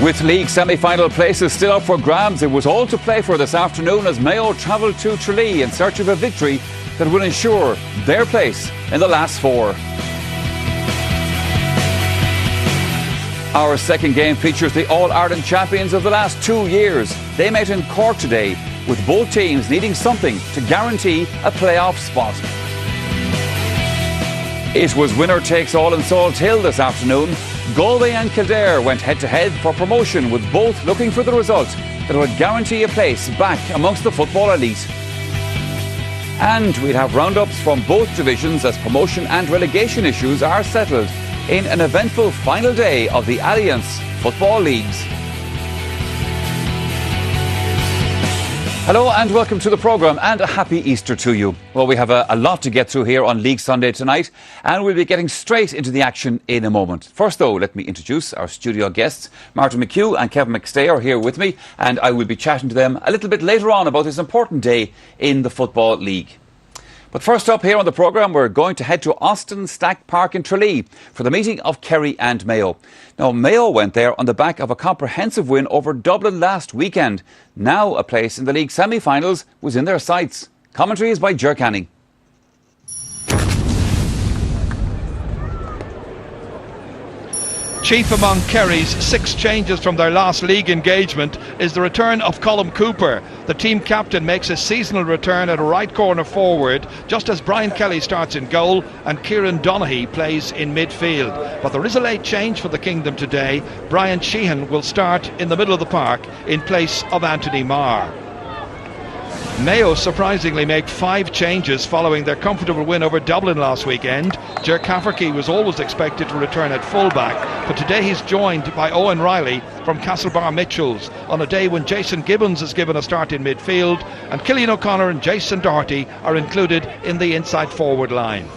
With league semi-final places still up for grabs, it was all to play for this afternoon as Mayo travelled to Tralee in search of a victory that will ensure their place in the last four. Our second game features the All-Ireland champions of the last 2 years. They met in Cork today, with both teams needing something to guarantee a playoff spot. It was winner takes all in Salt Hill this afternoon. Galway and Kildare went head-to-head for promotion, with both looking for the result that would guarantee a place back amongst the football elite. And we'll have roundups from both divisions as promotion and relegation issues are settled in an eventful final day of the Alliance Football Leagues. Hello and welcome to the programme, and a happy Easter to you. Well, we have a lot to get through here on League Sunday tonight, and we'll be getting straight into the action in a moment. First though, let me introduce our studio guests. Martin McHugh and Kevin McStay are here with me, and I will be chatting to them a little bit later on about this important day in the Football League. But first up here on the programme, we're going to head to Austin Stack Park in Tralee for the meeting of Kerry and Mayo. Now, Mayo went there on the back of a comprehensive win over Dublin last weekend. Now a place in the league semi-finals was in their sights. Commentary is by Ger Canning. Chief among Kerry's 6 changes from their last league engagement is the return of Colm Cooper. The team captain makes a seasonal return at a right corner forward, just as Brian Kelly starts in goal and Kieran Donaghy plays in midfield. But there is a late change for the Kingdom today. Brian Sheehan will start in the middle of the park in place of Anthony Marr. Mayo surprisingly make 5 changes following their comfortable win over Dublin last weekend. Ger Cafferty was always expected to return at fullback, but today he's joined by Owen Riley from Castlebar Mitchells on a day when Jason Gibbons is given a start in midfield, and Cillian O'Connor and Jason Doherty are included in the inside forward line.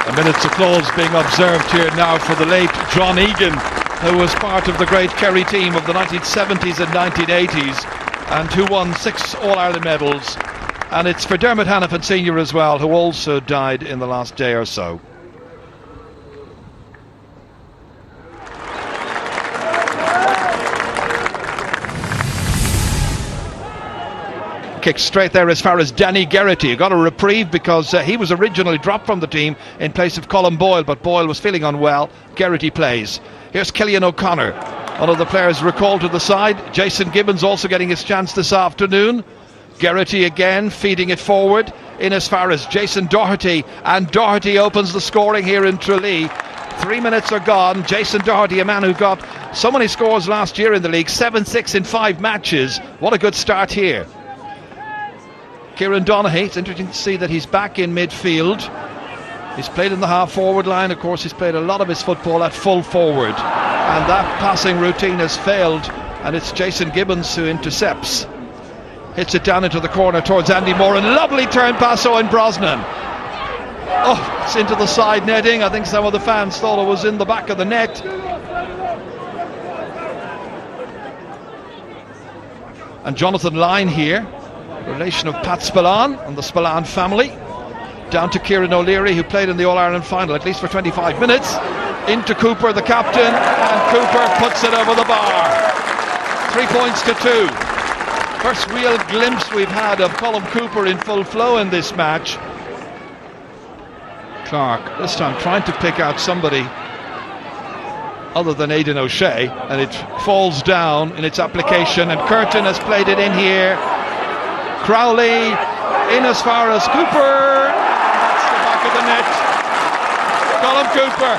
A minute's applause being observed here now for the late John Egan, who was part of the great Kerry team of the 1970s and 1980s and who won 6 All-Ireland medals. And it's for Dermot Hannafin Sr. as well, who also died in the last day or so. Kick straight there as far as Danny Geraghty. He got a reprieve because he was originally dropped from the team in place of Colm Boyle, but Boyle was feeling unwell. Geraghty plays. Here's Cillian O'Connor, one of the players recalled to the side. Jason Gibbons also getting his chance this afternoon. Geraghty again feeding it forward in as far as Jason Doherty, and Doherty opens the scoring here in Tralee. 3 minutes are gone. Jason Doherty, a man who got so many scores last year in the league, 7-6 in 5 matches. What a good start here. Kieran Donaghy, it's interesting to see that he's back in midfield. He's played in the half-forward line. Of course, he's played a lot of his football at full forward. And that passing routine has failed, and it's Jason Gibbons who intercepts. Hits it down into the corner towards Andy Moore, and lovely turn pass Owen Brosnan. Oh, it's into the side netting. I think some of the fans thought it was in the back of the net. And Jonathan Lyne here, relation of Pat Spillane and the Spillane family. Down to Kieran O'Leary, who played in the All-Ireland final at least for 25 minutes. Into Cooper, the captain, and Cooper puts it over the bar. 3 points to 2. First real glimpse we've had of Colm Cooper in full flow in this match. Clark, this time trying to pick out somebody other than Aidan O'Shea, and it falls down in its application, and Curtin has played it in here. Crowley in as far as Cooper. Of the net. Colm Cooper.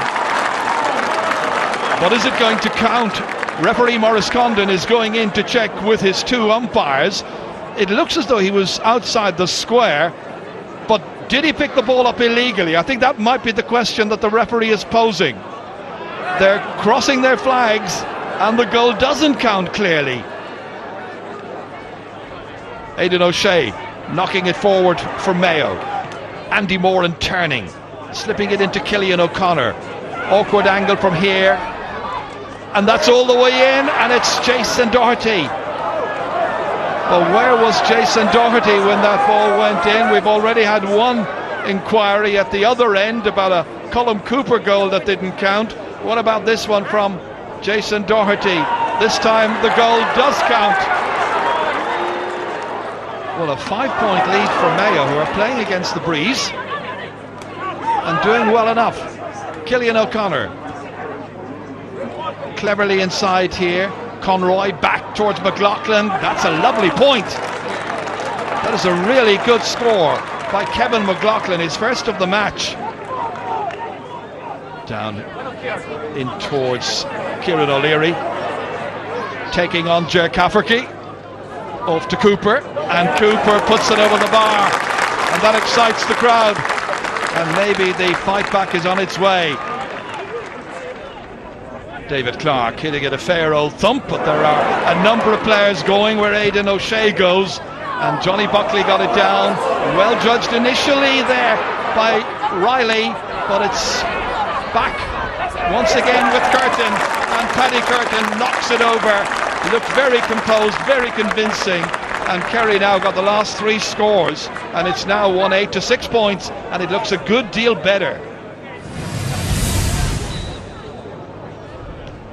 But is it going to count? Referee Maurice Condon is going in to check with his 2 umpires. It looks as though he was outside the square, but did he pick the ball up illegally? I think that might be the question that the referee is posing. They're crossing their flags and the goal doesn't count clearly. Aidan O'Shea knocking it forward for Mayo. Andy Moore and turning, slipping it into Cillian O'Connor. Awkward angle from here, and that's all the way in, and it's Jason Doherty. But where was Jason Doherty when that ball went in? We've already had one inquiry at the other end about a Colm Cooper goal that didn't count. What about this one from Jason Doherty? This time the goal does count. Well, a 5-point lead for Mayo, who are playing against the breeze and doing well enough. Cillian O'Connor cleverly inside here. Conroy back towards McLaughlin. That's a lovely point. That is a really good score by Kevin McLaughlin, his first of the match. Down in towards Kieran O'Leary, taking on Ger Cafferty. Off to Cooper, and Cooper puts it over the bar, and that excites the crowd, and maybe the fight back is on its way. David Clark hitting it a fair old thump, but there are a number of players going where Aidan O'Shea goes, and Johnny Buckley got it down. Well judged initially there by Riley, but it's back once again with Curtin, and Paddy Curtin knocks it over. He looked very composed, very convincing, and Kerry now got the last 3 scores, and it's now 1-8 to 6 points, and it looks a good deal better.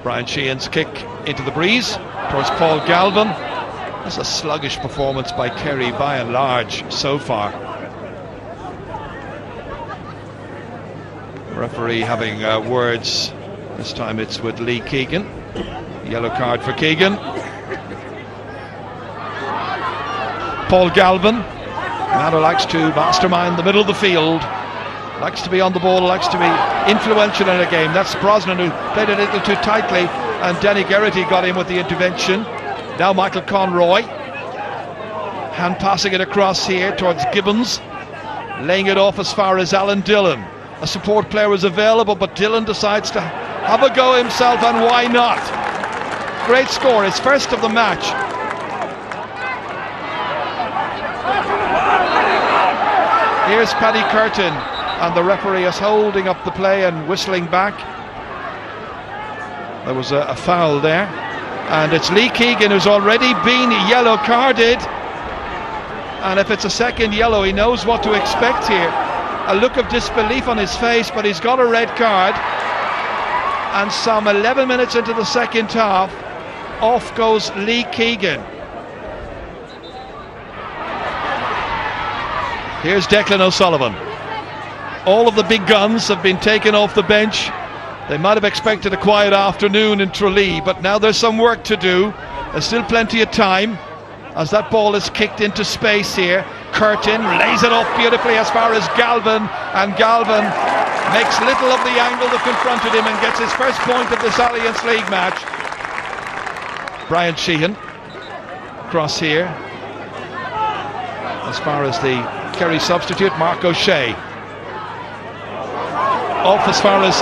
Brian Sheehan's kick into the breeze towards Paul Galvin. That's a sluggish performance by Kerry by and large so far. Referee having words. This time it's with Lee Keegan. Yellow card for Keegan. Paul Galvin, man who likes to mastermind the middle of the field, likes to be on the ball, likes to be influential in a game. That's Brosnan, who played it a little too tightly, and Danny Geraghty got in with the intervention. Now Michael Conroy, hand passing it across here towards Gibbons, laying it off as far as Alan Dillon. A support player was available, but Dillon decides to have a go himself, and why not? Great score, his first of the match. Here's Paddy Curtin, and the referee is holding up the play and whistling back. There was a foul there, and it's Lee Keegan, who's already been yellow carded, and if it's a second yellow, he knows what to expect here. A look of disbelief on his face, but he's got a red card, and some 11 minutes into the second half, off goes Lee Keegan. Here's Declan O'Sullivan. All of the big guns have been taken off the bench. They might have expected a quiet afternoon in Tralee, but now there's some work to do. There's still plenty of time as that ball is kicked into space here. Curtin lays it off beautifully as far as Galvin, and Galvin makes little of the angle that confronted him and gets his first point of this Alliance League match. Brian Sheehan across here as far as the Kerry substitute, Mark O'Shea. Off as far as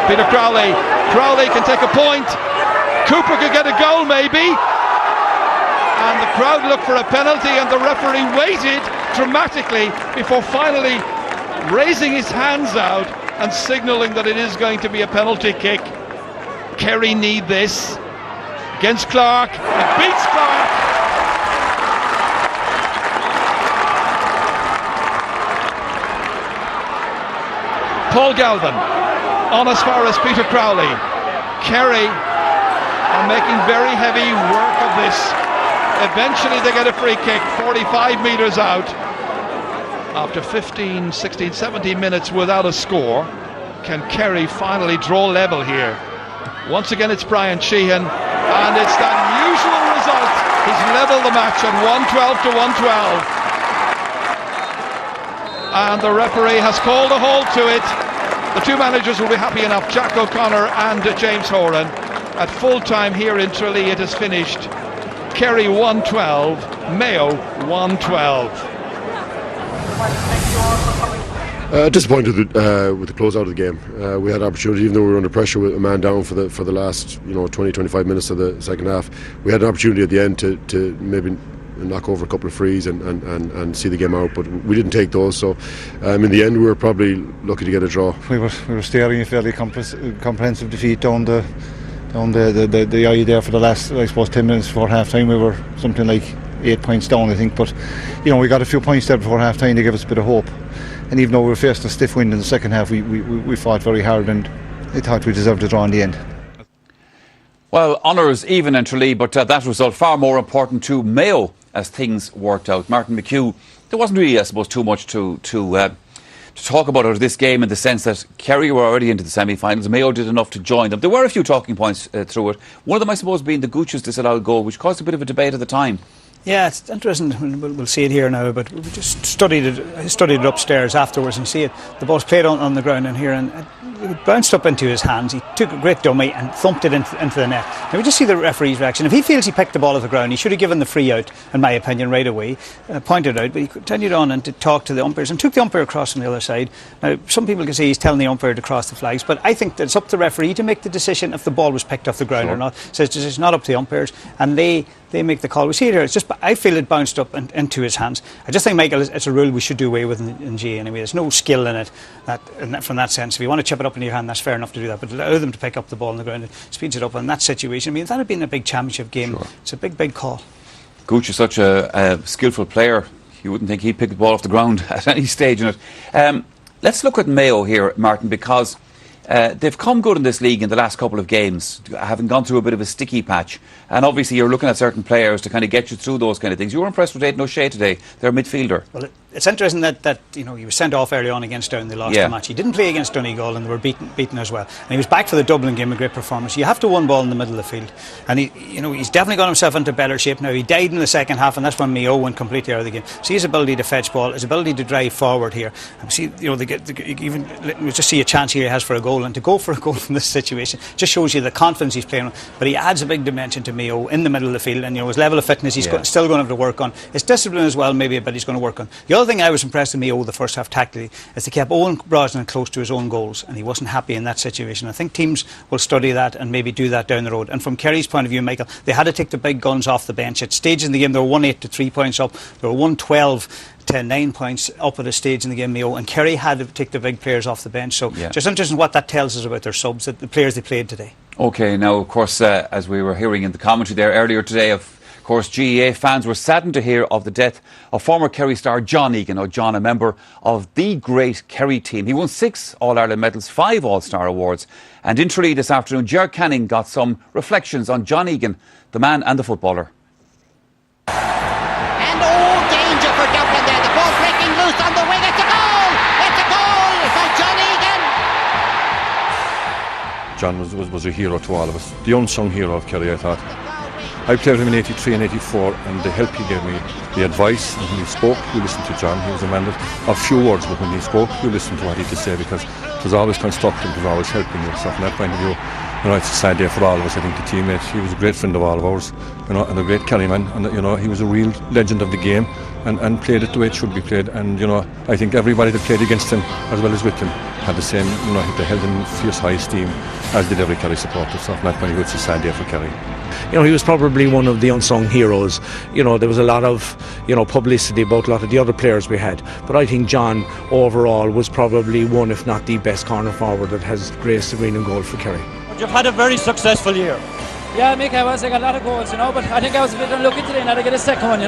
Peter Crowley. Crowley can take a point. Cooper could get a goal maybe, and the crowd looked for a penalty, and the referee waited dramatically before finally raising his hands out and signalling that it is going to be a penalty kick. Kerry need this against Clark. It beats Clark. Paul Galvin on as far as Peter Crowley. Kerry are making very heavy work of this. Eventually they get a free kick 45 metres out. After 15, 16, 17 minutes without a score, can Kerry finally draw level here? Once again it's Brian Sheehan, and it's that usual result. He's levelled the match at 112 to 112. And the referee has called a halt to it. The two managers will be happy enough, Jack O'Connor and James Horan. At full time here in Tralee it is finished. Kerry 112, Mayo 112. Disappointed with the close out of the game. We had opportunity, even though we were under pressure with a man down for the last 20-25 minutes of the second half. We had an opportunity at the end to maybe knock over a couple of frees and see the game out, but we didn't take those. So in the end, we were probably lucky to get a draw. We were staring a fairly comprehensive defeat down the eye there for the last, I suppose, 10 minutes before half time. We were something like 8 points down, I think, but we got a few points there before half time to give us a bit of hope. And even though we were facing a stiff wind in the second half, we fought very hard, and I thought we deserved a draw in the end. Well, honours even in Tralee, but that result far more important to Mayo as things worked out. Martin McHugh, there wasn't really, I suppose, too much to talk about out of this game, in the sense that Kerry were already into the semi-finals. Mayo did enough to join them. There were a few talking points through it. One of them, I suppose, being the Gooch's disallowed goal, which caused a bit of a debate at the time. Yeah, it's interesting. We'll see it here now, but we just studied it upstairs afterwards, and see it. The ball's played on the ground in here, and it bounced up into his hands. He took a great dummy and thumped it into the net. Now we just see the referee's reaction. If he feels he picked the ball off the ground, he should have given the free out, in my opinion, right away. Pointed out, but he continued on and to talk to the umpires and took the umpire across from the other side. Now, some people can say he's telling the umpire to cross the flags, but I think that it's up to the referee to make the decision if the ball was picked off the ground or not. So it's not up to the umpires, and they make the call. We see it here. It's just, I feel it bounced up into his hands. I just think, Michael, it's a rule we should do away with in GA anyway. There's no skill in it from that sense. If you want to chip it up in your hand, that's fair enough to do that, but allow them to pick up the ball on the ground. It speeds it up in that situation. I mean, if that had been a big championship game, it's a big call. Gooch is such a skillful player. You wouldn't think he'd pick the ball off the ground at any stage in it. Let's look at Mayo here, Martin, because they've come good in this league in the last couple of games, having gone through a bit of a sticky patch. And obviously you're looking at certain players to kind of get you through those kind of things. You were impressed with Aidan O'Shea today, their midfielder. Well, it's interesting that he was sent off early on against Down. They lost the match. He didn't play against Donegal, and they were beaten as well. And he was back for the Dublin game, a great performance. You have to one ball in the middle of the field, and he's definitely got himself into better shape now. He died in the second half, and that's when Mayo went completely out of the game. See his ability to fetch ball, his ability to drive forward here. And see, we just see a chance here he has for a goal, and to go for a goal from this situation just shows you the confidence he's playing with. But he adds a big dimension to Mayo in the middle of the field, and his level of fitness he's still going to have to work on. His discipline as well, maybe, but he's going to work on. The other thing I was impressed with Mayo the first half tactically is they kept Owen Brosnan close to his own goals, and he wasn't happy in that situation. I think teams will study that and maybe do that down the road. And from Kerry's point of view, Michael, they had to take the big guns off the bench. At stages in the game they were 1-8 to 3 points up, they were 1-12 to 9 points up at a stage in the game, Mayo, and Kerry had to take the big players off the bench. So just interesting what that tells us about their subs, the players they played today. OK, now of course, as we were hearing in the commentary there earlier today, of course GEA fans were saddened to hear of the death of former Kerry star John Egan. Now John, a member of the great Kerry team. He won 6 All-Ireland medals, 5 All-Star awards. And in Tralee this afternoon, Ger Canning got some reflections on John Egan, the man and the footballer. And all danger for Dublin there. The ball breaking loose on the wing. It's a goal! It's a goal by John Egan! John was a hero to all of us. The unsung hero of Kerry, I thought. I played with him in 83 and 84, and the help he gave me, the advice, and when he spoke, you listened to John. He was a man of few words, but when he spoke, you listened to what he had to say, because it was always constructive, it was always helping you. So from that point of view, it's a sad day for all of us. I think the teammate, he was a great friend of all of ours, and a great Kerry man, and he was a real legend of the game, and played it the way it should be played. And I think everybody that played against him as well as with him had the same, they held him in fierce high esteem, as did every Kerry supporter. So from that point of view, it's a sad day for Kerry. He was probably one of the unsung heroes. There was a lot of publicity about a lot of the other players we had, but I think John overall was probably one, if not the best corner forward that has graced the green and gold for Kerry. You've had a very successful year. Yeah, Mick, I got a lot of goals, but I think I was a bit unlucky today and I had to get a second one,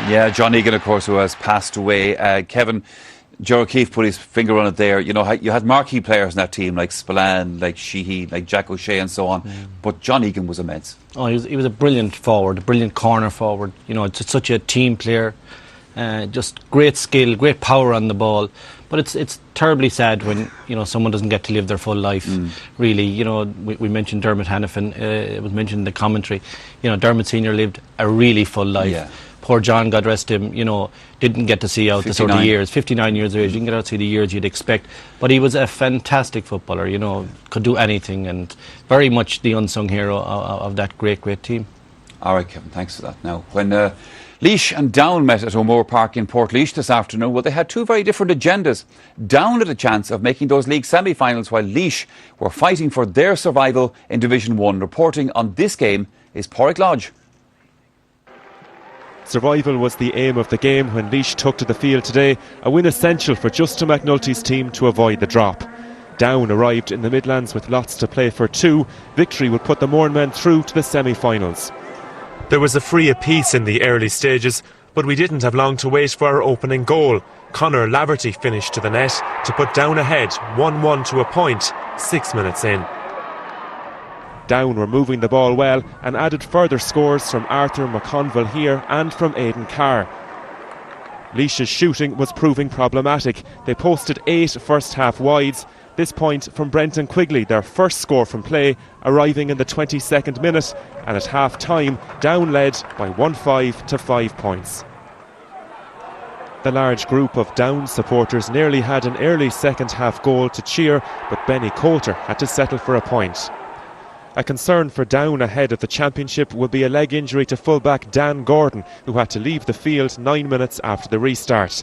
Yeah, John Egan, of course, who has passed away. Kevin, Joe O'Keefe put his finger on it there. You had marquee players in that team, like Spillane, like Sheehy, like Jack O'Shea and so on. But John Egan was immense. Oh, he was a brilliant forward, a brilliant corner forward. It's such a team player. Just great skill, great power on the ball. But it's terribly sad when someone doesn't get to live their full life. Really, we mentioned Dermot Hannafin. It was mentioned in the commentary. Dermot Senior lived a really full life. Yeah. Poor John, God rest him, didn't get to see out 59. The sort of years, 59 years of age, didn't get out to see the years you'd expect. But he was a fantastic footballer, could do anything, and very much the unsung hero of that great team. All right, Kevin, thanks for that. Now, when Laois and Down met at O'Moore Park in Portlaoise this afternoon, well, they had two very different agendas. Down had a chance of making those league semi-finals, while Laois were fighting for their survival in Division 1. Reporting on this game is Pádraig Lodge. Survival was the aim of the game when Laois took to the field today, a win essential for Justin McNulty's team to avoid the drop. Down arrived in the Midlands with lots to play for too. Victory would put the Mourne men through to the semi-finals. There was a free apiece in the early stages, but we didn't have long to wait for our opening goal. Conor Laverty finished to the net to put Down ahead 1-1 to a point 6 minutes in. Down were moving the ball well and added further scores from Arthur McConville here and from Aidan Carr. Laois's shooting was proving problematic. They posted 8 first half wides. This point from Brenton Quigley, their first score from play, arriving in the 22nd minute, and at half time Down led by 1-5 to 5 points. The large group of Down supporters nearly had an early second half goal to cheer, but Benny Coulter had to settle for a point. A concern for Down ahead of the championship will be a leg injury to fullback Dan Gordon, who had to leave the field 9 minutes after the restart.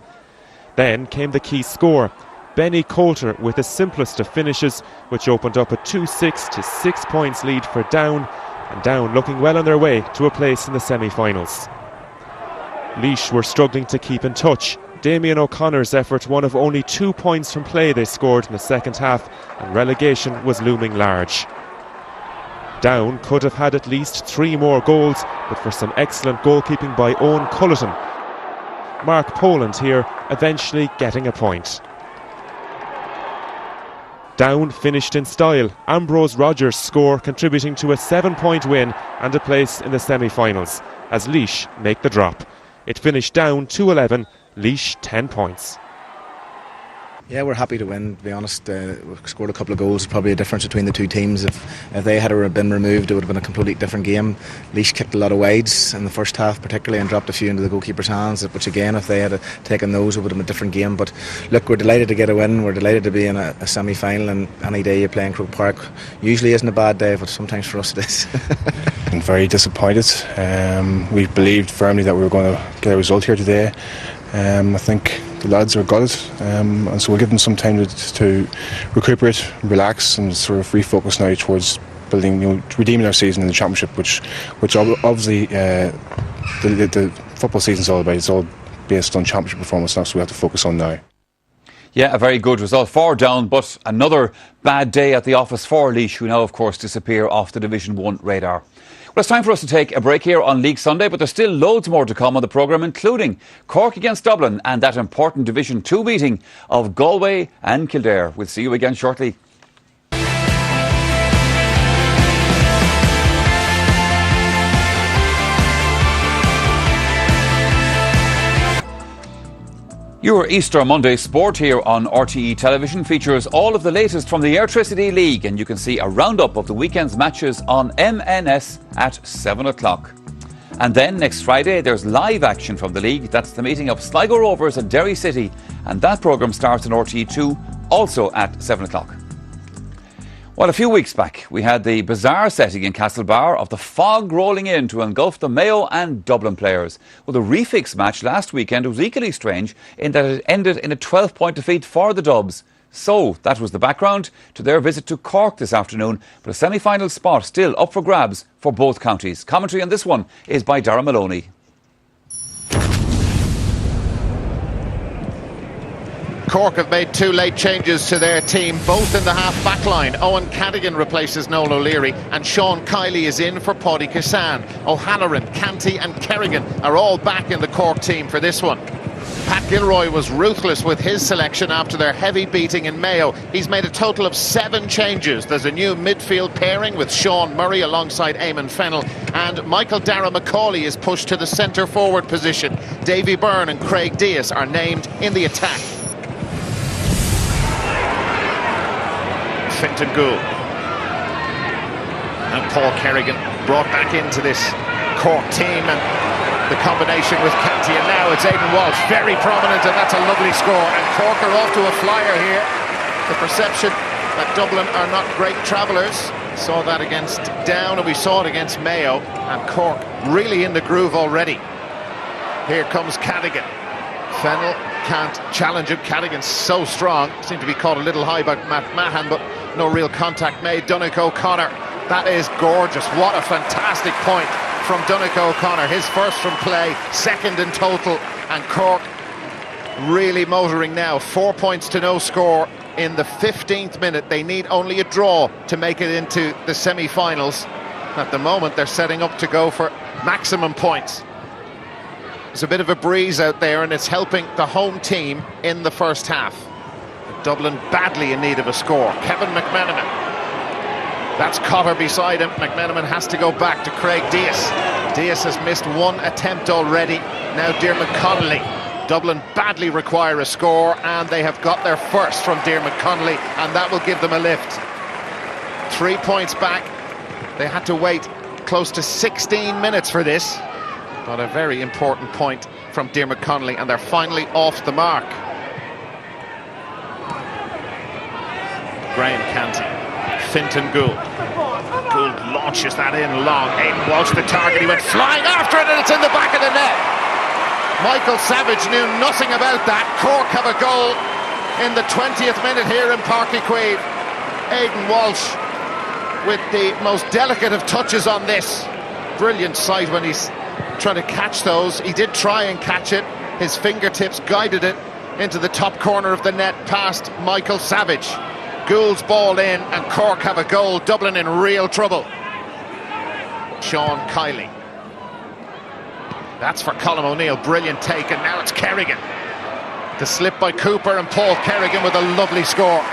Then came the key score. Benny Coulter with the simplest of finishes, which opened up a 2-6 to 6 points lead for Down, and Down looking well on their way to a place in the semi-finals. Laois were struggling to keep in touch. Damien O'Connor's effort, one of only 2 points from play they scored in the second half, and relegation was looming large. Down could have had at least 3 more goals, but for some excellent goalkeeping by Owen Culleton. Mark Poland here eventually getting a point. Down finished in style. Ambrose Rogers' score contributing to a 7-point win and a place in the semi-finals, as Laois make the drop. It finished Down 2-11, Laois 10 points. Yeah, we're happy to win, to be honest. We've scored a couple of goals, probably a difference between the two teams. If they had been removed, it would have been a completely different game. Laois kicked a lot of wides in the first half particularly and dropped a few into the goalkeeper's hands, which again, if they had taken those, it would have been a different game. But look, we're delighted to get a win. We're delighted to be in a semi-final, and any day you play in Croke Park usually isn't a bad day, but sometimes for us it is. I'm very disappointed. We believed firmly that we were going to get a result here today. I think the lads are gutted, and so we'll give them some time to recuperate, relax, and sort of refocus now towards building, redeeming our season in the championship, which obviously the football season's all about. It's all based on championship performance now, so we have to focus on now. Yeah, a very good result for Down, but another bad day at the office for Laois, who now, of course, disappear off the Division 1 radar. Well, it's time for us to take a break here on League Sunday, but there's still loads more to come on the programme, including Cork against Dublin and that important Division 2 meeting of Galway and Kildare. We'll see you again shortly. Your Easter Monday sport here on RTE Television features all of the latest from the Airtricity League, and you can see a roundup of the weekend's matches on MNS at 7 o'clock. And then next Friday there's live action from the league. That's the meeting of Sligo Rovers at Derry City, and that programme starts on RTE2 also at 7 o'clock. Well, a few weeks back we had the bizarre setting in Castlebar of the fog rolling in to engulf the Mayo and Dublin players. Well, the refix match last weekend was equally strange in that it ended in a 12-point defeat for the Dubs. So that was the background to their visit to Cork this afternoon, but a semi-final spot still up for grabs for both counties. Commentary on this one is by Darragh Maloney. Cork have made 2 late changes to their team, both in the half-back line. Owen Cadigan replaces Noel O'Leary and Sean Kiley is in for Paddy Kissan. O'Halloran, Canty and Kerrigan are all back in the Cork team for this one. Pat Gilroy was ruthless with his selection after their heavy beating in Mayo. He's made a total of 7 changes. There's a new midfield pairing with Sean Murray alongside Eamon Fennell, and Michael Dara McCauley is pushed to the centre-forward position. Davy Byrne and Craig Diaz are named in the attack. Fintan Gould and Paul Kerrigan brought back into this Cork team, and the combination with Canty, and now it's Aidan Walsh, very prominent, and that's a lovely score, and Cork are off to a flyer here. The perception that Dublin are not great travellers, saw that against Down and we saw it against Mayo, and Cork really in the groove already. Here comes Cadigan. Fennell can't challenge him. Cadigan's so strong, seemed to be caught a little high by Matt Mahan, but no real contact made. Donnacha O'Connor, that is gorgeous. What a fantastic point from Donnacha O'Connor, his first from play, second in total, and Cork really motoring now. 4 points to no score in the 15th minute. They need only a draw to make it into the semi-finals. At the moment they're setting up to go for maximum points. There's a bit of a breeze out there, and it's helping the home team in the first half. Dublin badly in need of a score. Kevin McMenamin. That's Cotter beside him. McMenamin has to go back to Craig Diaz. Diaz has missed one attempt already. Now Diarmuid Connolly. Dublin badly require a score, and they have got their first from Diarmuid Connolly, and that will give them a lift. 3 points back. They had to wait close to 16 minutes for this, but a very important point from Diarmuid Connolly, and they're finally off the mark. Graham Canty, Fintan Gould. Gould launches that in long. Aidan Walsh the target, he went flying after it, and it's in the back of the net. Michael Savage knew nothing about that. Cork have a goal in the 20th minute here in Páirc Uí Chaoimh. Aidan Walsh with the most delicate of touches on this. Brilliant sight when he's trying to catch those. He did try and catch it. His fingertips guided it into the top corner of the net past Michael Savage. Gould's ball in, and Cork have a goal. Dublin in real trouble. Sean Kiley. That's for Colm O'Neill, brilliant take, and now it's Kerrigan. The slip by Cooper, and Paul Kerrigan with a lovely score.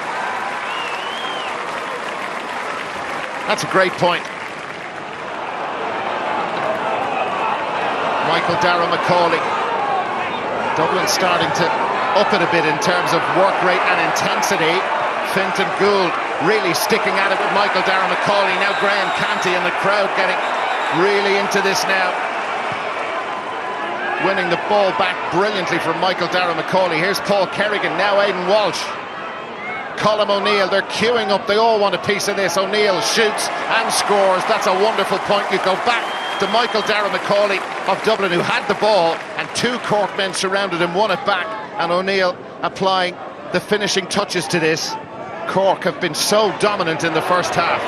That's a great point. Michael Darragh Macaulay. Dublin starting to up it a bit in terms of work rate and intensity. Fintan Gould really sticking at it with Michael Darragh Macaulay. Now Graham Canty and the crowd getting really into this now. Winning the ball back brilliantly from Michael Darragh Macaulay. Here's Paul Kerrigan, now Aidan Walsh. Colm O'Neill, they're queuing up, they all want a piece of this. O'Neill shoots and scores. That's a wonderful point. You go back to Michael Darragh Macaulay of Dublin, who had the ball, and two Cork men surrounded him, won it back, and O'Neill applying the finishing touches to this. Cork have been so dominant in the first half.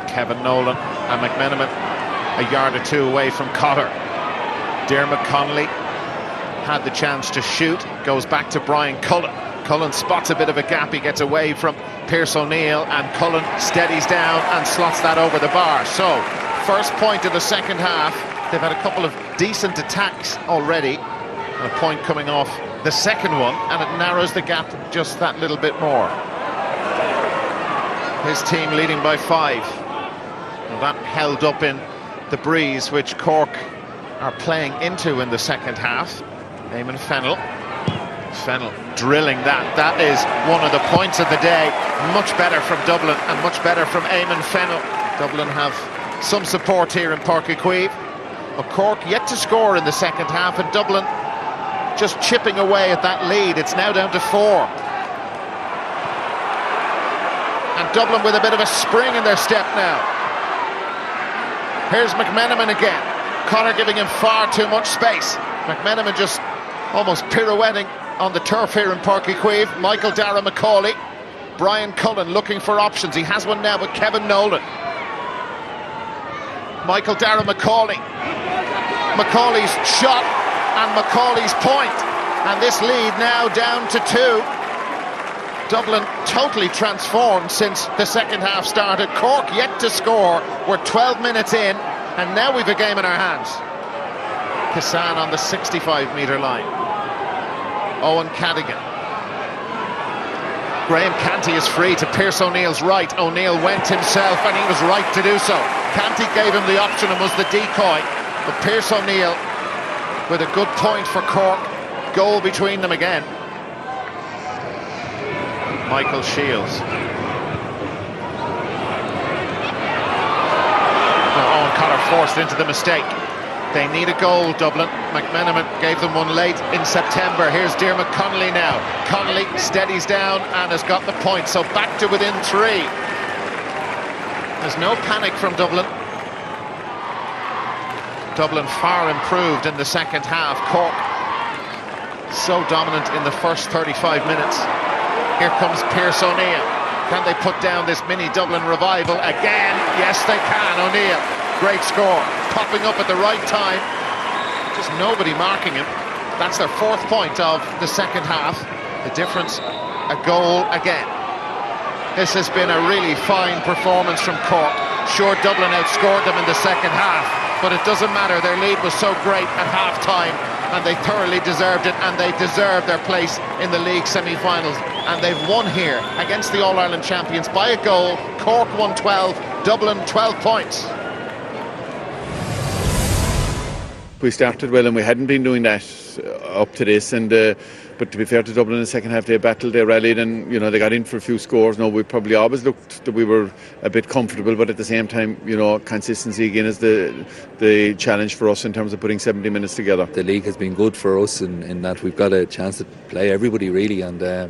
Kevin Nolan and McMenamin a yard or two away from Cotter. Diarmuid Connolly had the chance to shoot, goes back to Brian Cullen. Cullen spots a bit of a gap, he gets away from Pearse O'Neill, and Cullen steadies down and slots that over the bar. So, first point of the second half. They've had a couple of decent attacks already, and a point coming off the second one, and it narrows the gap just that little bit more. His team leading by 5. And that held up in the breeze, which Cork are playing into in the second half. Eamon Fennell. Fennell drilling that. That is one of the points of the day. Much better from Dublin and much better from Eamon Fennell. Dublin have some support here in Páirc Uí Chaoimh. But Cork yet to score in the second half, and Dublin just chipping away at that lead. It's now down to 4. And Dublin with a bit of a spring in their step now. Here's McMenamin again. Connor giving him far too much space. McMenamin just almost pirouetting on the turf here in Páirc Uí Chaoimh. Michael Darragh Macaulay. Brian Cullen looking for options. He has one now with Kevin Nolan. Michael Darragh Macaulay. Macaulay's shot and Macaulay's point. And this lead now down to 2. Dublin totally transformed since the second half started. Cork yet to score. We're 12 minutes in, and now we've a game in our hands. Kissan on the 65-metre line. Owen Cadigan. Graham Canty is free to Pearse O'Neill's right. O'Neill went himself, and he was right to do so. Canty gave him the option and was the decoy, but Pearse O'Neill with a good point for Cork. Goal between them again. Michael Shields. Owen Cotter forced into the mistake. They need a goal, Dublin. McMenamin gave them one late in September. Here's Diarmuid Connolly now. Connolly steadies down and has got the point, so back to within 3. There's no panic from Dublin. Dublin far improved in the second half. Cork so dominant in the first 35 minutes. Here comes Pearse O'Neill. Can they put down this mini Dublin revival again? Yes, they can. O'Neill, great score. Popping up at the right time. Just nobody marking him. That's their 4th point of the second half. The difference, a goal again. This has been a really fine performance from Cork. Sure, Dublin outscored them in the second half, but it doesn't matter. Their lead was so great at half-time, and they thoroughly deserved it, and they deserve their place in the league semi-finals. And they've won here against the All-Ireland champions by a goal. Cork won 12, Dublin 12 points. We started well, and we hadn't been doing that up to this, and but to be fair to Dublin in the second half, they battled, they rallied, and they got in for a few scores. No, we probably always looked that we were a bit comfortable, but at the same time, consistency again is the challenge for us in terms of putting 70 minutes together. The league has been good for us in that we've got a chance to play everybody really, and a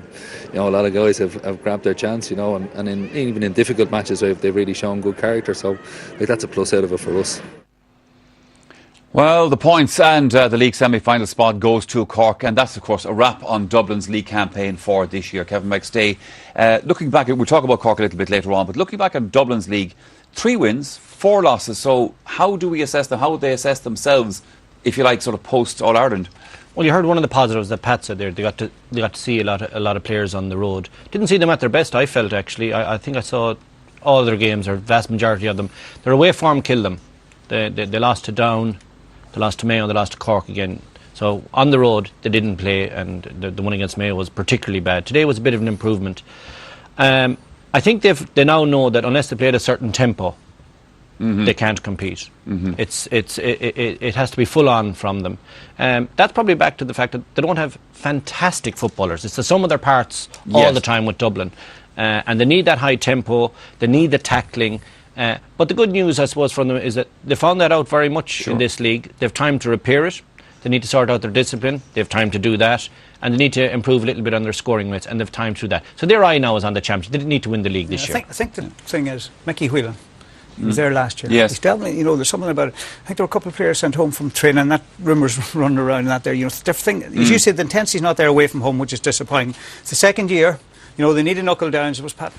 lot of guys have grabbed their chance, and even in difficult matches they've really shown good character. So that's a plus out of it for us. Well, the points and the league semi-final spot goes to Cork, and that's, of course, a wrap on Dublin's league campaign for this year. Kevin McStay, looking back, we'll talk about Cork a little bit later on, but looking back on Dublin's league, 3 wins, 4 losses. So how do we assess them? How would they assess themselves, if you like, sort of post All-Ireland? Well, you heard one of the positives that Pat said there. They got to see a lot of players on the road. Didn't see them at their best, I felt, actually. I think I saw all their games, or vast majority of them. Their away form killed them. They lost to Down, they lost to Mayo, they lost to Cork again. So on the road they didn't play, and the one against Mayo was particularly bad. Today was a bit of an improvement. I think they now know that unless they play at a certain tempo, they can't compete. It has to be full on from them. That's probably back to the fact that they don't have fantastic footballers. It's the sum of their parts all the time with Dublin, and they need that high tempo. They need the tackling. But the good news, I suppose, from them is that they found that out very much in this league. They've time to repair it. They need to sort out their discipline. They have time to do that. And they need to improve a little bit on their scoring rates, and they've time to do that. So their eye now is on the champions. They didn't need to win the league this year. I think the thing is, Mickey Whelan, he was there last year. Yes. He's definitely, there's something about it. I think there were a couple of players sent home from training, and that rumours running around and that there. It's the thing. As you said, the intensity's not there away from home, which is disappointing. It's the second year. They need a knuckle down. So was Pat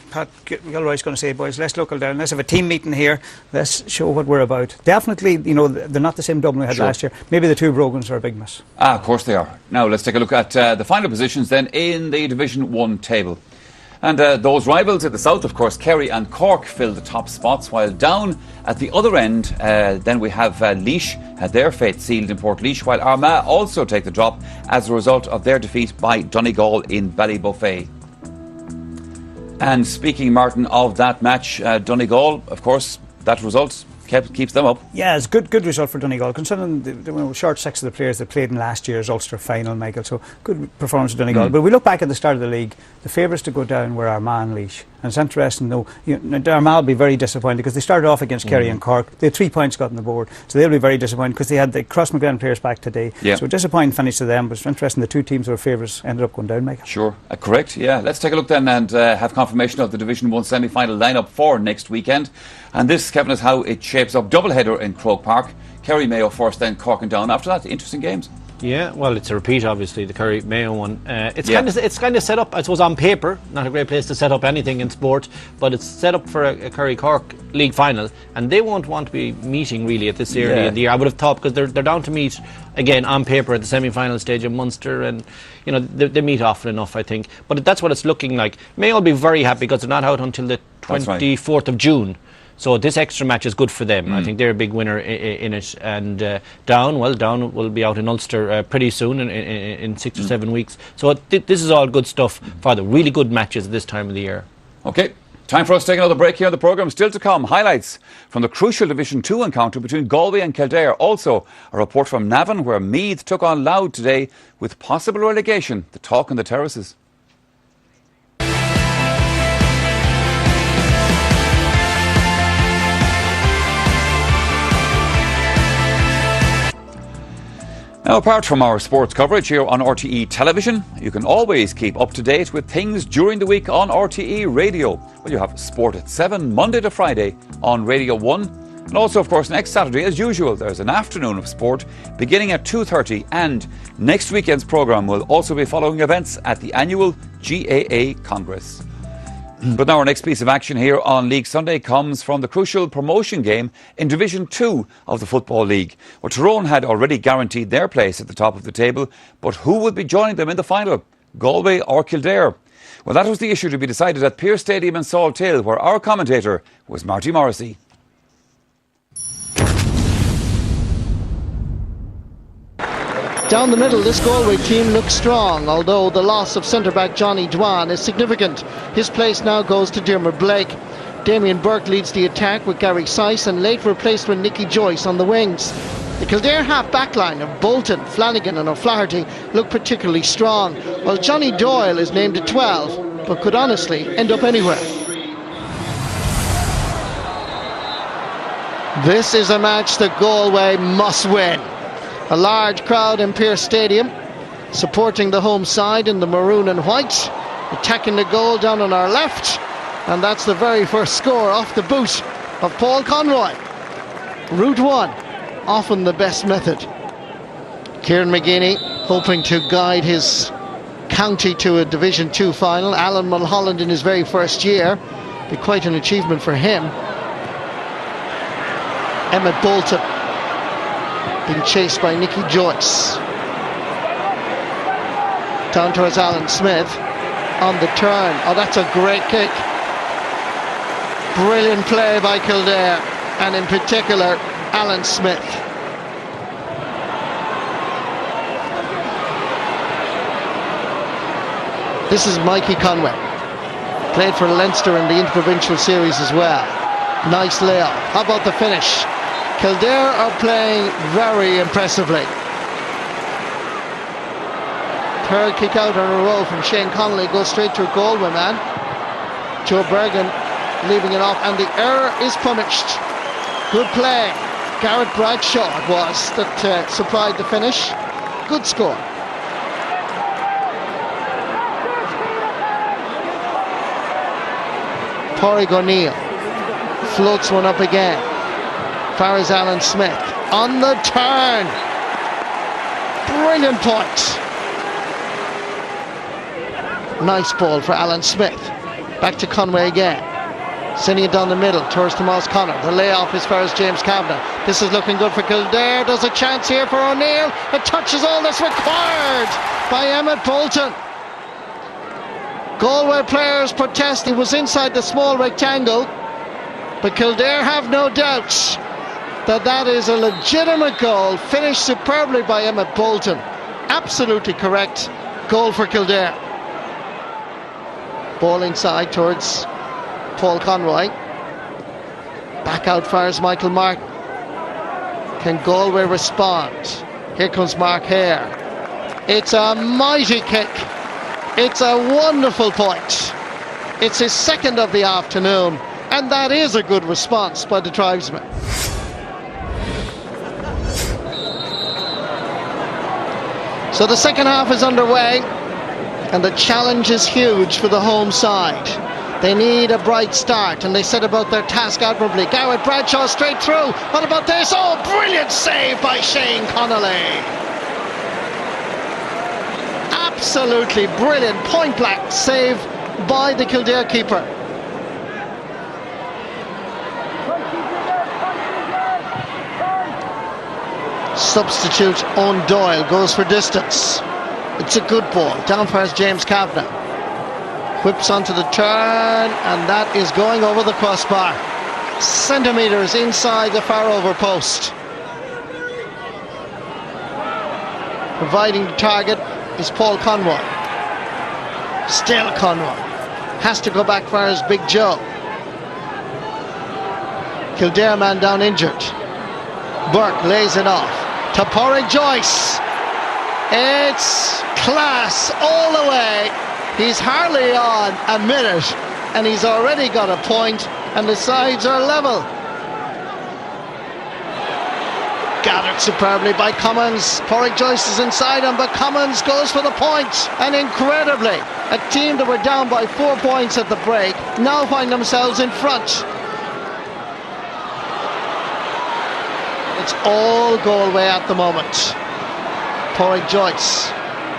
Gilroy's going to say, boys, let's knuckle down. Let's have a team meeting here. Let's show what we're about. Definitely, they're not the same Dublin we had last year. Maybe the 2 Brogans are a big miss. Of course they are. Now let's take a look at the final positions then in the Division 1 table. And those rivals at the south, of course, Kerry and Cork fill the top spots, while down at the other end, then we have Laois had their fate sealed in Portlaoise, while Armagh also take the drop as a result of their defeat by Donegal in Ballybuffet. And speaking, Martin, of that match, Donegal, of course, that result keeps them up. Yeah, it's good result for Donegal, considering the short 6 of the players that played in last year's Ulster final, Michael. So good performance for Donegal. But we look back at the start of the league, the favourites to go down were Armagh and Laois. And it's interesting, though, Armagh will be very disappointed because they started off against Kerry and Cork. They had 3 points got on the board, so they'll be very disappointed because they had the Cross-McGlenn players back today. Yeah. So a disappointing finish to them, but it's interesting the 2 teams who were favourites ended up going down, Michael. Sure, correct, yeah. Let's take a look then and have confirmation of the Division 1 semi-final lineup for next weekend. And this, Kevin, is how it shapes up. Doubleheader in Croke Park. Kerry Mayo first, then Cork and Down. After that, interesting games. Yeah, well, it's a repeat, obviously, the Kerry Mayo one. It's kind of set up, I suppose, on paper. Not a great place to set up anything in sport, but it's set up for a Kerry Cork league final, and they won't want to be meeting really at this early in the year. I would have thought, because they're down to meet again on paper at the semi-final stage of Munster, and they meet often enough, I think. But that's what it's looking like. Mayo will be very happy because they're not out until the 24th of June. So this extra match is good for them. I think they're a big winner in it. And Down will be out in Ulster pretty soon, in 6 or 7 weeks. So this is all good stuff for the really good matches this time of the year. OK, time for us to take another break here on the programme. Still to come, highlights from the crucial Division 2 encounter between Galway and Kildare. Also, a report from Navan where Meath took on Louth today with possible relegation. The talk on the terraces. Now, apart from our sports coverage here on RTE Television, you can always keep up to date with things during the week on RTE Radio. Well, you have Sport at 7, Monday to Friday on Radio 1. And also, of course, next Saturday, as usual, there's an afternoon of sport beginning at 2:30. And next weekend's programme will also be following events at the annual GAA Congress. But now our next piece of action here on League Sunday comes from the crucial promotion game in Division 2 of the Football League. Well, Tyrone had already guaranteed their place at the top of the table, but who would be joining them in the final? Galway or Kildare? Well, that was the issue to be decided at Pearse Stadium in Salt Hill, where our commentator was Marty Morrissey. Down the middle, this Galway team looks strong, although the loss of centre-back Johnny Dwan is significant. His place now goes to Diarmuid Blake. Damien Burke leads the attack with Gary Syce and late replacement Nicky Joyce on the wings. The Kildare half-back line of Bolton, Flanagan and O'Flaherty look particularly strong, while Johnny Doyle is named at 12, but could honestly end up anywhere. This is a match that Galway must win. A large crowd in Pearse Stadium, supporting the home side in the maroon and white, attacking the goal down on our left, and that's the very first score off the boot of Paul Conroy. Route 1, often the best method. Kieran McGeaney hoping to guide his county to a Division 2 final. Alan Mulholland in his very first year. Be quite an achievement for him. Emmett Bolton being chased by Nicky Joyce. Down towards Alan Smith on the turn. Oh, that's a great kick. Brilliant play by Kildare, and in particular Alan Smith. This is Mikey Conway. Played for Leinster in the Interprovincial Series as well. Nice layoff. How about the finish? Kildare are playing very impressively. Third kick out in a row from Shane Connolly, goes straight to a Galway man. Joe Bergen leaving it off, and the error is punished. Good play. Garrett Bradshaw it was that supplied the finish. Good score. Pádraig O'Neill floats one up again. Far as Alan Smith on the turn. Brilliant point. Nice ball for Alan Smith. Back to Conway again. Sending it down the middle towards Tomas Connor. The layoff as far as James Kavanagh. This is looking good for Kildare. There's a chance here for O'Neill. A touch is all that's required by Emmett Bolton. Galway players protest. He was inside the small rectangle, but Kildare have no doubts that that is a legitimate goal, finished superbly by Emmett Bolton. Absolutely correct goal for Kildare. Ball inside towards Paul Conroy. Back out far as Michael Martin. Can Galway respond? Here comes Mark Hare. It's a mighty kick. It's a wonderful point. It's his second of the afternoon, and that is a good response by the tribesmen. So the second half is underway, and the challenge is huge for the home side. They need a bright start, and they set about their task admirably. Garrett Bradshaw straight through. What about this? Oh, brilliant save by Shane Connolly. Absolutely brilliant point blank save by the Kildare keeper. Substitute Owen Doyle goes for distance. It's a good ball. Down past James Kavanagh. Whips onto the turn, and that is going over the crossbar. Centimetres inside the far over post. Providing the target is Paul Conroy. Still Conroy. Has to go back far as Big Joe. Kildare man down injured. Burke lays it off to Pádraig Joyce. It's class all the way. He's hardly on a minute and he's already got a point, and the sides are level. Gathered superbly by Cummins. Pádraig Joyce is inside him, but Cummins goes for the point. And incredibly, a team that were down by 4 points at the break now find themselves in front. It's all Galway at the moment. Pádraig Joyce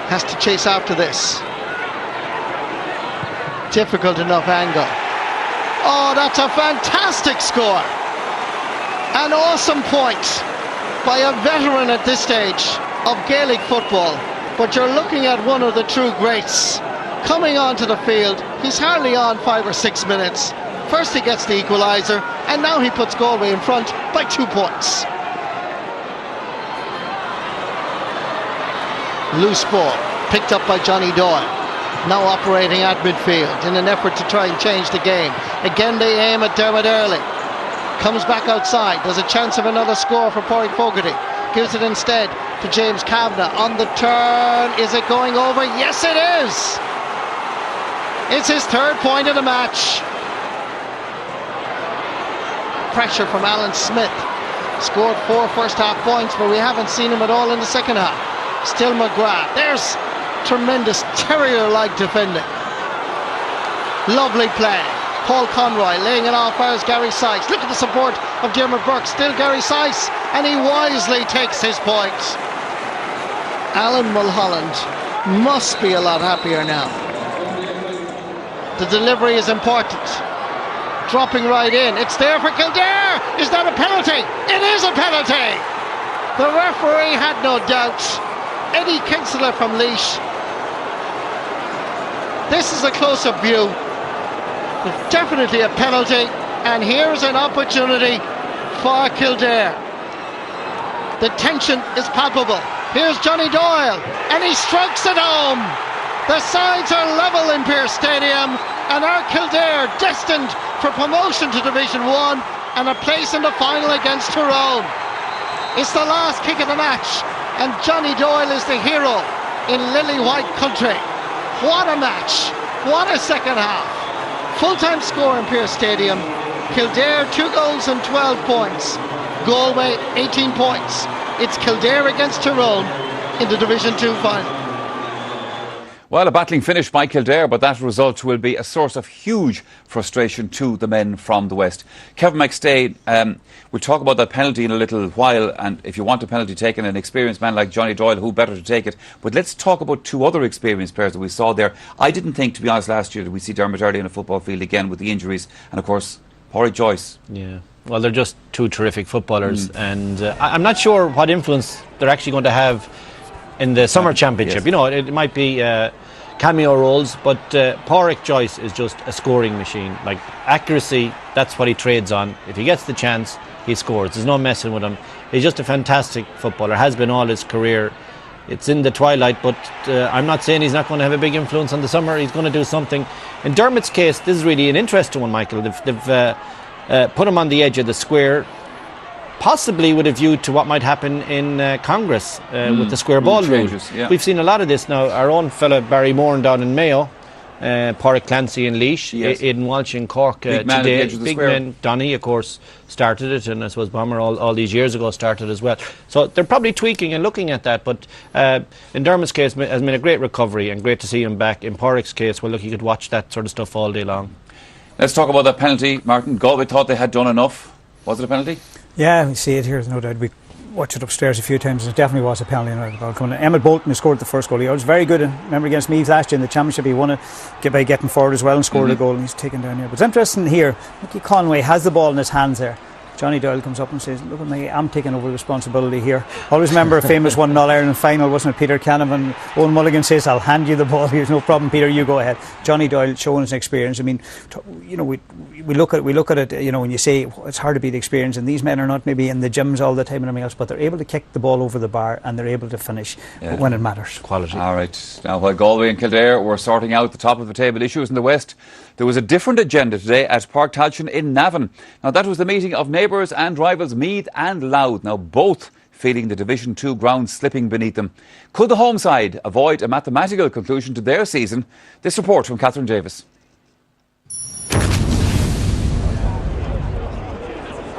has to chase after this. Difficult enough angle. Oh, that's a fantastic score. An awesome point by a veteran at this stage of Gaelic football. But you're looking at one of the true greats coming onto the field. He's hardly on 5 or 6 minutes. First he gets the equaliser, and now he puts Galway in front by 2 points. Loose ball, picked up by Johnny Doyle. Now operating at midfield in an effort to try and change the game. Again they aim at Dermot Early. Comes back outside. There's a chance of another score for Pádraig Fogarty. Gives it instead to James Kavanagh. On the turn, is it going over? Yes it is! It's his 3rd point of the match. Pressure from Alan Smith. Scored 4 first half points, but we haven't seen him at all in the second half. Still McGrath. There's tremendous terrier-like defending. Lovely play. Paul Conroy laying it off as Gary Sykes. Look at the support of Diarmaid Burke. Still Gary Sykes, and he wisely takes his point. Alan Mulholland must be a lot happier now. The delivery is important. Dropping right in. It's there for Kildare. Is that a penalty? It is a penalty. The referee had no doubt. Eddie Kinsella from Laois. This is a close-up view. Definitely a penalty, and here's an opportunity for Kildare. The tension is palpable. Here's Johnny Doyle, and he strikes it home. The sides are level in Pearse Stadium, and are Kildare destined for promotion to Division 1 and a place in the final against Tyrone. It's the last kick of the match, and Johnny Doyle is the hero in Lily White country. What a match, what a second half. Full-time score in Pearse Stadium. Kildare 2 goals and 12 points. Galway 18 points. It's Kildare against Tyrone in the Division 2 final. Well, a battling finish by Kildare, but that result will be a source of huge frustration to the men from the West. Kevin McStay, we'll talk about that penalty in a little while, and if you want a penalty taken, an experienced man like Johnny Doyle, who better to take it? But let's talk about 2 other experienced players that we saw there. I didn't think, to be honest, last year that we see Dermot Early in a football field again with the injuries, and of course, Pádraig Joyce. Yeah. Well, they're just 2 terrific footballers, and I'm not sure what influence they're actually going to have in the summer championship. Yes. You know, it might be cameo roles, but Pádraig Joyce is just a scoring machine. Like, accuracy, that's what he trades on. If he gets the chance, he scores. There's no messing with him. He's just a fantastic footballer, has been all his career. It's in the twilight, but I'm not saying he's not going to have a big influence on the summer. He's going to do something. In Dermot's case, this is really an interesting one, Michael. They've put him on the edge of the square, possibly with a view to what might happen in Congress with the square ball rule. Yeah. We've seen a lot of this now. Our own fella Barry Moran down in Mayo, Pádraig Clancy in Laois, Yes. Aidan Walsh in Cork Big man at the today. edge of the Big square. men. Donny, of course, started it, and I suppose Bomber all these years ago started as well. So they're probably tweaking and looking at that, but in Dermot's case has been a great recovery and great to see him back. In Pádraig's case, well, look, you could watch that sort of stuff all day long. Let's talk about that penalty, Martin. Galway thought they had done enough. Was it a penalty? Yeah, we see it here, no doubt. We watched it upstairs a few times. It definitely was a penalty. The ball coming in. Emmett Bolton, who scored the first goal, he was very good. Remember against Meath last year in the championship, he won it by getting forward as well and scored a goal, and he's taken down here. But it's interesting here. Mickey Conway has the ball in his hands there. Johnny Doyle comes up and says, look at me, I'm taking over responsibility here. Always remember a famous 1-0 Ireland final, wasn't it? Peter Canavan, Owen Mulligan says, I'll hand you the ball. Here's no problem, Peter, you go ahead. Johnny Doyle showing his experience. I mean, you know, we look at it, you know, when you say it's hard to beat experience, and these men are not maybe in the gyms all the time and everything else, but they're able to kick the ball over the bar and they're able to finish when it matters. Quality. All right. Now, while Galway and Kildare were sorting out the top of the table issues in the West, there was a different agenda today at Park Tailteann in Navan. Now, that was the meeting of neighbours and rivals Meath and Louth. Now, both feeling the Division 2 ground slipping beneath them. Could the home side avoid a mathematical conclusion to their season? This report from Catherine Davis.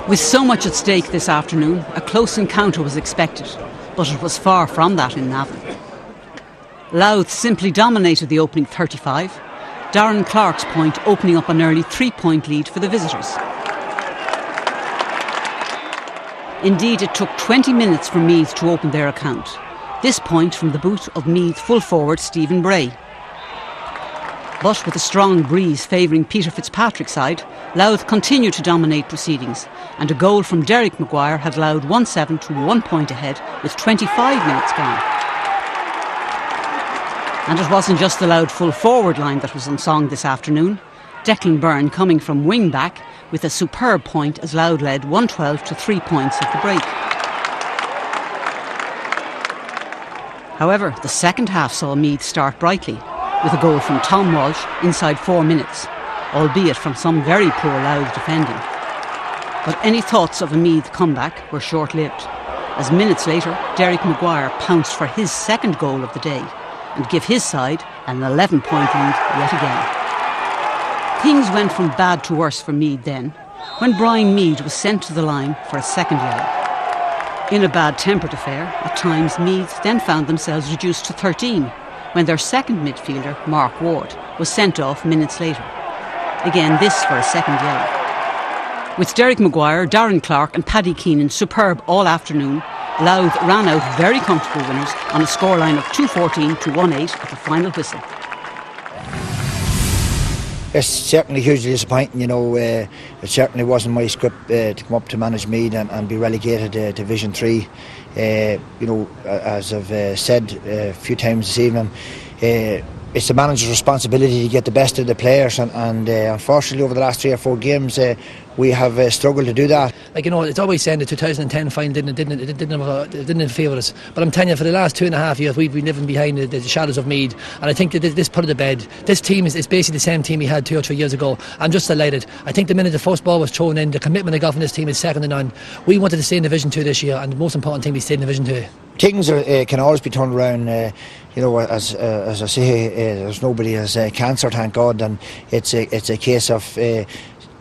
With so much at stake this afternoon, a close encounter was expected, but it was far from that in Navan. Louth simply dominated the opening 35. Darren Clark's point opening up an early 3-point lead for the visitors. Indeed, it took 20 minutes for Meath to open their account. This point from the boot of Meath full forward Stephen Bray. But with a strong breeze favouring Peter Fitzpatrick's side, Louth continued to dominate proceedings, and a goal from Derek Maguire had Louth 1-7 to 1 point ahead with 25 minutes gone. And it wasn't just the loud full forward line that was unsung this afternoon. Declan Byrne coming from wing back with a superb point as Louth led 112 to 3 points at the break. However, the second half saw Meath start brightly with a goal from Tom Walsh inside 4 minutes, albeit from some very poor Louth defending. But any thoughts of a Meath comeback were short-lived, as minutes later Derek Maguire pounced for his second goal of the day and give his side an 11-point lead yet again. Things went from bad to worse for Meath then, when Brian Mead was sent to the line for a second yellow. In a bad-tempered affair, at times Meath then found themselves reduced to 13, when their second midfielder, Mark Ward, was sent off minutes later. Again, this for a second yellow. With Derek Maguire, Darren Clark and Paddy Keenan superb all afternoon, Louth ran out very comfortable winners on a scoreline of 2-14 to 1-8 at the final whistle. It's certainly hugely disappointing, it certainly wasn't my script to come up to manage Meath and be relegated to Division 3. As I've said a few times this evening, it's the manager's responsibility to get the best of the players, and unfortunately over the last 3 or 4 games we have struggled to do that. It's always saying the 2010 final didn't favour us, but I'm telling you, for the last 2.5 years we've been living behind the shadows of Meath, and I think that this put it to bed. This team is basically the same team we had 2 or 3 years ago. I'm just delighted. I think the minute the first ball was thrown in, the commitment I got from this team is second to none. We wanted to stay in Division 2 this year, and the most important thing, we stayed in Division 2. Things can always be turned around. As I say, there's nobody has cancer, thank God, and it's a case of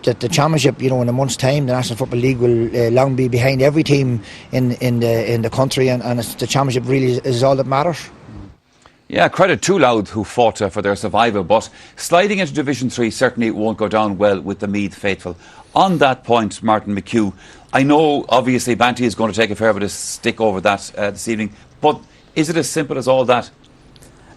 that the championship, in a month's time, the National Football League will long be behind every team in the country, and the championship really is all that matters. Yeah, credit to Louth who fought for their survival, but sliding into Division 3 certainly won't go down well with the Meath faithful. On that point, Martin McHugh, I know obviously Banty is going to take a fair bit of stick over that this evening, but is it as simple as all that?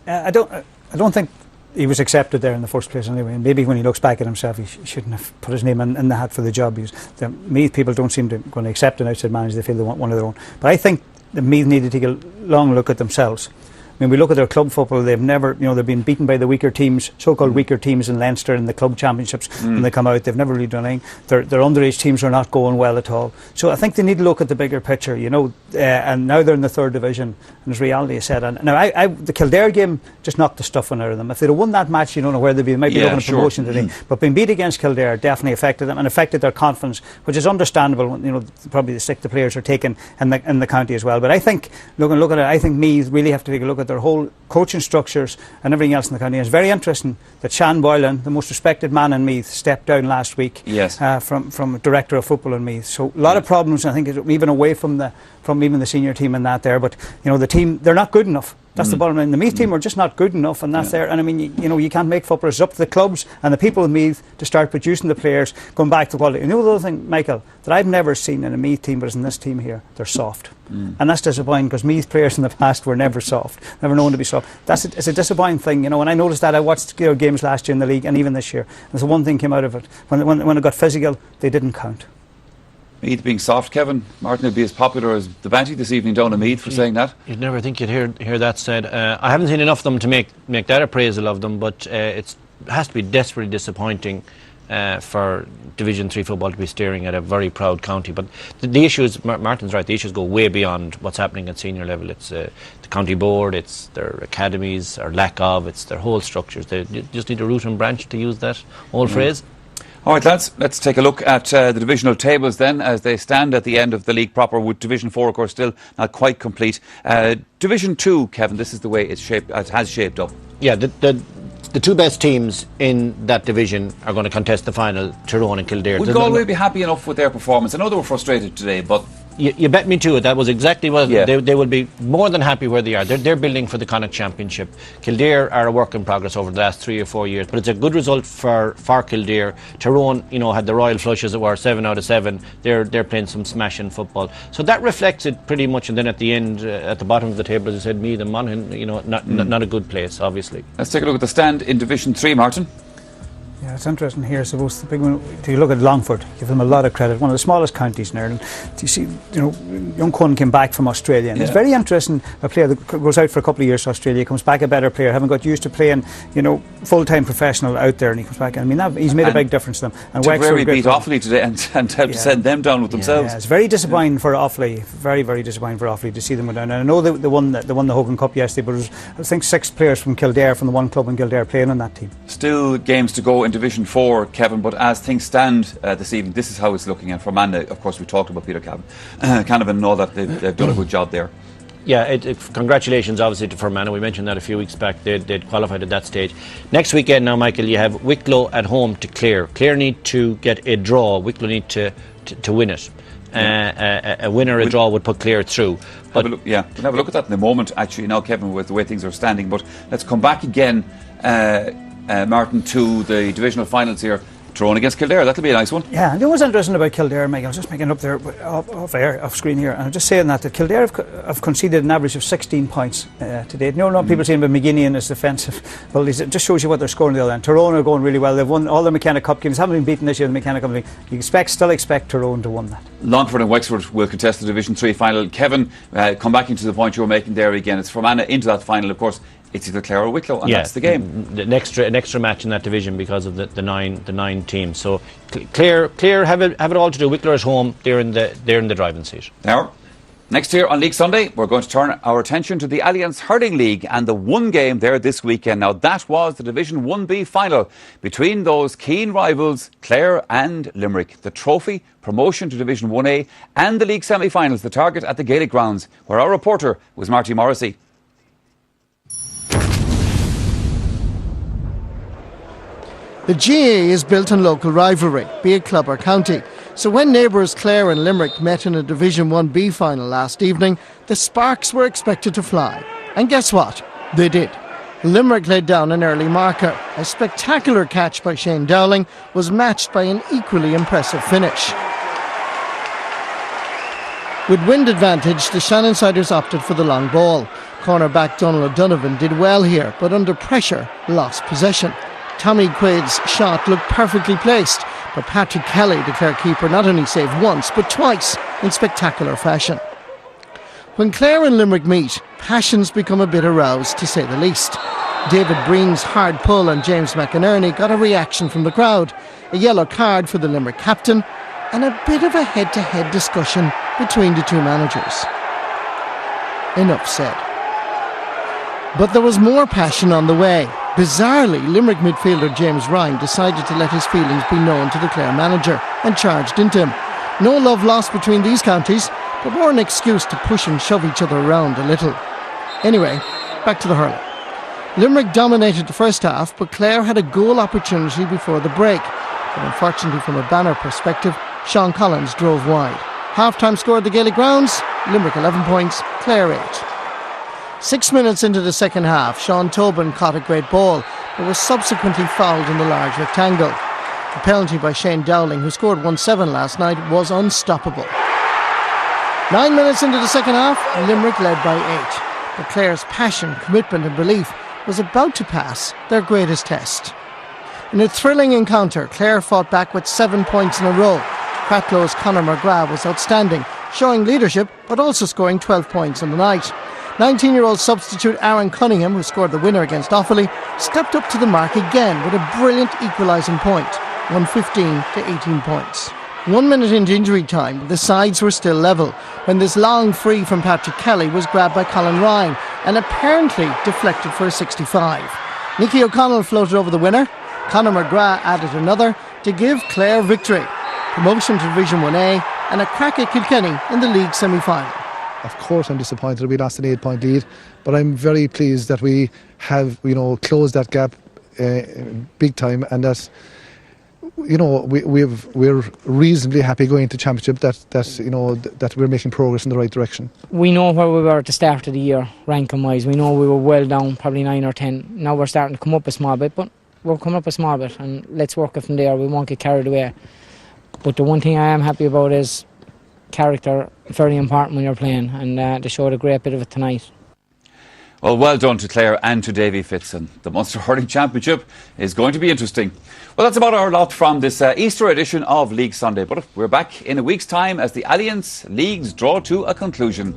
I don't think he was accepted there in the first place anyway, and maybe when he looks back at himself he shouldn't have put his name in the hat for the job, because the Meath people don't seem to going to accept an outside manager. They feel they want one of their own, but I think the Meath need to take a long look at themselves. I mean, we look at their club football, they've never, they've been beaten by the weaker teams, so-called weaker teams in Leinster in the club championships when they come out. They've never really done anything. Their underage teams are not going well at all. So I think they need to look at the bigger picture, and now they're in the 3rd division, and as reality is said. And now, the Kildare game just knocked the stuffing out of them. If they'd have won that match, you don't know where they'd be. They might be looking at promotion today. But being beat against Kildare definitely affected them and affected their confidence, which is understandable. Probably the stick the players are taking in the county as well. But I think, looking at it, I think Meath really have to take a look at their whole coaching structures and everything else in the county. It's very interesting that Sean Boylan, the most respected man in Meath, stepped down last week from director of football in Meath. So a lot of problems, I think, even away from even the senior team and that there. But the team, they're not good enough. That's the bottom line. The Meath team are just not good enough, and that's there. And I mean, you can't make footballers. It's up to the clubs and the people in Meath to start producing the players, going back to quality. The other thing, Michael, that I've never seen in a Meath team, but is in this team here, they're soft. And that's disappointing, because Meath players in the past were never soft, never known to be soft. It's a disappointing thing, and I noticed that. I watched games last year in the league and even this year. There's one thing came out of it. When it got physical, they didn't count. Meath being soft, Kevin. Martin would be as popular as the Banty this evening down in Meath for saying that. You'd never think you'd hear that said. I haven't seen enough of them to make that appraisal of them, but it has to be desperately disappointing for Division 3 football to be staring at a very proud county. But the issues, Martin's right, the issues go way beyond what's happening at senior level. It's the county board, it's their academies, or lack of, it's their whole structures. They just need a root and branch, to use that old phrase. All right, lads, let's take a look at the divisional tables then, as they stand at the end of the league proper, with Division 4, of course, still not quite complete. Division 2, Kevin, this is the way it has shaped up. Yeah, the two best teams in that division are going to contest the final, Tyrone and Kildare. Would Galway be happy enough with their performance? I know they were frustrated today, but... You bet me to it. That was exactly what they will be more than happy where they are. They're building for the Connacht Championship. Kildare are a work in progress over the last 3 or 4 years, but it's a good result for Kildare. Tyrone, had the royal flush, as it were, 7 out of 7. They're playing some smashing football. So that reflects it pretty much. And then at the end, at the bottom of the table, as I said, Meath and Monaghan, not a good place, obviously. Let's take a look at the stand in Division 3, Martin. Yeah, it's interesting here. I suppose the big one, if you look at Longford, give them a lot of credit. One of the smallest counties in Ireland. You see, young Conan came back from Australia, and it's very interesting. A player that goes out for a couple of years to Australia, comes back a better player, having got used to playing, full-time professional out there, and he comes back. I mean, he's made a big difference to them. And Tipperary beat Offaly today and helped send them down with themselves. Yeah, it's very disappointing for Offaly. Very, very disappointing for Offaly to see them go down. And I know they won the Hogan Cup yesterday, but it was, I think 6 players from Kildare, from the one club in Kildare, playing on that team. Still games to go in Division 4, Kevin, but as things stand this evening, this is how it's looking. And for Fermanagh, of course, we talked about Peter Canavan and all that. They've done a good job there. Yeah, congratulations obviously to Fermanagh. We mentioned that a few weeks back. They'd qualified at that stage. Next weekend now, Michael, you have Wicklow at home to Clare. Clare need to get a draw. Wicklow need to win it. A winner, a draw would put Clare through. But we'll have a look at that in a moment, actually, now, Kevin, with the way things are standing. But let's come back again, Martin, to the divisional finals here. Tyrone against Kildare, that'll be a nice one. Yeah, and it was interesting about Kildare, Mike. I was just making it up there off screen here, and I'm just saying that Kildare have conceded an average of 16 points to date. People saying about McGuinney and his defensive. Well, it just shows you what they're scoring the other end. Tyrone are going really well. They've won all the McKenna Cup games, haven't been beaten this year in the McKenna Cup League. You still expect Tyrone to win that. Longford and Wexford will contest the Division 3 final. Kevin, come back into the point you were making there again. It's Fermanagh into that final, of course. It's either Clare or Wicklow, and that's the game. An extra match in that division because of the nine teams. So Clare have it all to do. Wicklow at home, they're in the driving seat. Now, next here on League Sunday, we're going to turn our attention to the Alliance Hurling League and the one game there this weekend. Now, that was the Division 1B final between those keen rivals, Clare and Limerick. The trophy, promotion to Division 1A, and the league semi-finals, the target at the Gaelic Grounds, where our reporter was Marty Morrissey. The GAA is built on local rivalry, be it club or county. So when neighbours Clare and Limerick met in a Division 1B final last evening, the sparks were expected to fly. And guess what? They did. Limerick laid down an early marker. A spectacular catch by Shane Dowling was matched by an equally impressive finish. With wind advantage, the Shannonsiders opted for the long ball. Cornerback Donald O'Donovan did well here, but under pressure, lost possession. Tommy Quaid's shot looked perfectly placed, but Patrick Kelly, the Clare keeper, not only saved once, but twice in spectacular fashion. When Clare and Limerick meet, passions become a bit aroused, to say the least. David Breen's hard pull on James McInerney got a reaction from the crowd, a yellow card for the Limerick captain, and a bit of a head-to-head discussion between the two managers. Enough said. But there was more passion on the way. Bizarrely, Limerick midfielder James Ryan decided to let his feelings be known to the Clare manager and charged into him. No love lost between these counties, but more an excuse to push and shove each other around a little. Anyway, back to the hurling. Limerick dominated the first half, but Clare had a goal opportunity before the break. But unfortunately, from a banner perspective, Sean Collins drove wide. Half-time score at the Gaelic Grounds, Limerick 11 points, Clare 8. 6 minutes into the second half, Sean Tobin caught a great ball, but was subsequently fouled in the large rectangle. The penalty by Shane Dowling, who scored 1-7 last night, was unstoppable. 9 minutes into the second half, Limerick led by 8. But Clare's passion, commitment and belief was about to pass their greatest test. In a thrilling encounter, Clare fought back with 7 points in a row. Cratlow's Conor McGrath was outstanding, showing leadership but also scoring 12 points on the night. 19-year-old substitute Aaron Cunningham, who scored the winner against Offaly, stepped up to the mark again with a brilliant equalising point, 115 to 18 points. 1 minute into injury time, the sides were still level when this long free from Patrick Kelly was grabbed by Colin Ryan and apparently deflected for a 65. Nicky O'Connell floated over the winner. Conor McGrath added another to give Clare victory, promotion to Division 1A and a crack at Kilkenny in the league semi-final. Of course I'm disappointed that we lost an 8-point lead, but I'm very pleased that we have, closed that gap big time, and that, we're reasonably happy going to championship that we're making progress in the right direction. We know where we were at the start of the year, ranking wise. We know we were well down, probably 9 or 10. Now we're starting to come up a small bit, but we're coming up a small bit, and let's work it from there. We won't get carried away. But the one thing I am happy about is character, very important when you're playing, and they showed a great bit of it tonight. Well done to Clare and to Davy Fitzon. The Munster Hurling Championship is going to be interesting. Well, that's about our lot from this Easter edition of League Sunday. But we're back in a week's time as the Alliance Leagues draw to a conclusion.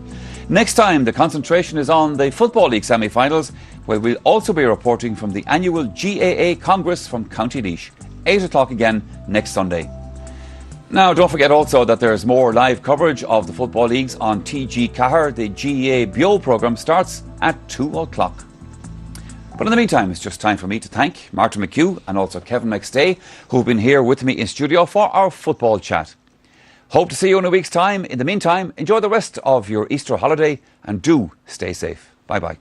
Next time, the concentration is on the Football League semi-finals, where we'll also be reporting from the annual GAA Congress from County Laois. 8 o'clock again next Sunday. Now, don't forget also that there's more live coverage of the football leagues on TG Cahir. The GAA Bio programme starts at 2 o'clock. But in the meantime, it's just time for me to thank Martin McHugh and also Kevin McStay, who've been here with me in studio for our football chat. Hope to see you in a week's time. In the meantime, enjoy the rest of your Easter holiday and do stay safe. Bye-bye.